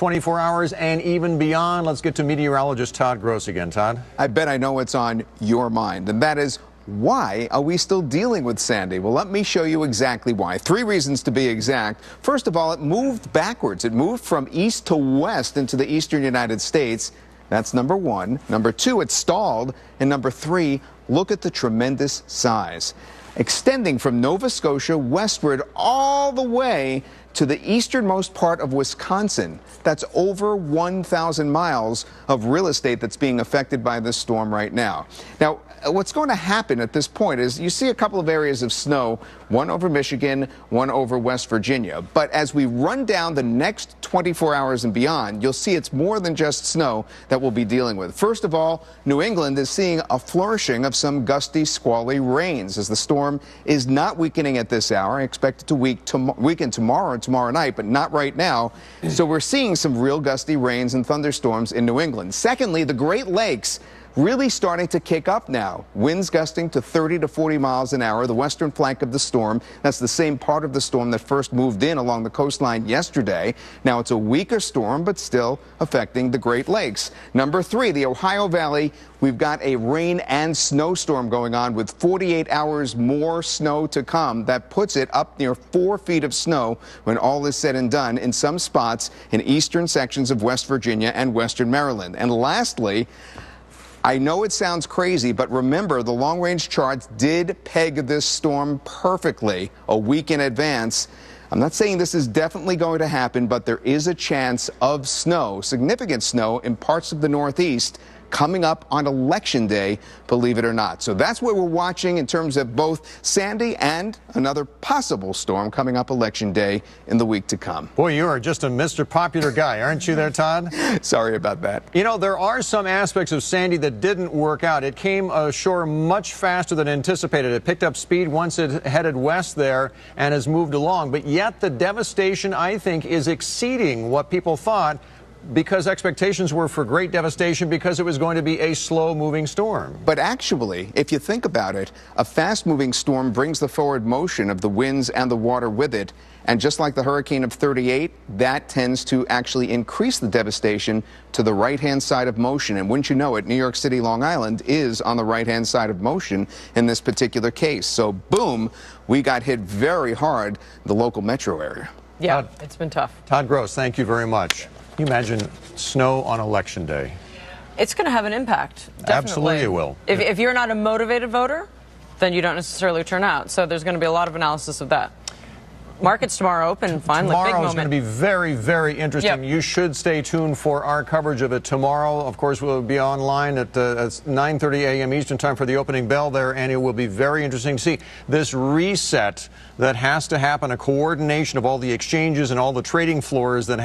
24 hours and even beyond. Let's get to meteorologist Todd Gross again. Todd? I bet I know what's on your mind, and that is, why are we still dealing with Sandy? Well, let me show you exactly why. 3 reasons to be exact. First of all, it moved backwards. It moved from east to west into the eastern United States. That's number 1. Number 2, it stalled. And number 3, look at the tremendous size. Extending from Nova Scotia westward all the way to the easternmost part of Wisconsin. That's over 1,000 miles of real estate that's being affected by this storm right now. Now, what's going to happen at this point is you see a couple of areas of snow, one over Michigan, one over West Virginia. But as we run down the next 24 hours and beyond, you'll see it's more than just snow that we'll be dealing with. First of all, New England is seeing a flourishing of some gusty, squally rains as the storm is not weakening at this hour. I expect it to weaken tomorrow and tomorrow night, but not right now. So we're seeing some real gusty rains and thunderstorms in New England. Secondly, the Great Lakes really starting to kick up now. Winds gusting to 30 to 40 miles an hour, the western flank of the storm. That's the same part of the storm that first moved in along the coastline yesterday. Now it's a weaker storm, but still affecting the Great Lakes. Number 3, the Ohio Valley. We've got a rain and snowstorm going on with 48 hours more snow to come. That puts it up near 4 feet of snow when all is said and done in some spots in eastern sections of West Virginia and western Maryland. And lastly, I know it sounds crazy, but remember, the long-range charts did peg this storm perfectly a week in advance. I'm not saying this is definitely going to happen, but there is a chance of snow, significant snow, in parts of the Northeast coming up on Election Day, believe it or not. So that's what we're watching in terms of both Sandy and another possible storm coming up Election Day in the week to come. Boy, you are just a Mr. Popular guy, aren't you there, Todd? Sorry about that. You know, there are some aspects of Sandy that didn't work out. It came ashore much faster than anticipated. It picked up speed once it headed west there and has moved along. But yet the devastation, I think, is exceeding what people thought, because expectations were for great devastation because it was going to be a slow-moving storm. But actually, if you think about it, a fast-moving storm brings the forward motion of the winds and the water with it. And just like the hurricane of 38, that tends to actually increase the devastation to the right-hand side of motion. And wouldn't you know it, New York City, Long Island is on the right-hand side of motion in this particular case. So, boom, we got hit very hard, the local metro area. Yeah, it's been tough. Todd Gross, thank you very much. Can you imagine snow on Election Day? It's going to have an impact, definitely. Absolutely it will. If you're not a motivated voter, then you don't necessarily turn out. So there's going to be a lot of analysis of that. Markets tomorrow open, finally, big moment. Tomorrow is going to be very, very interesting. Yep. You should stay tuned for our coverage of it tomorrow. Of course, we'll be online at 9:30 a.m. Eastern time for the opening bell there, and it will be very interesting to see this reset that has to happen, a coordination of all the exchanges and all the trading floors that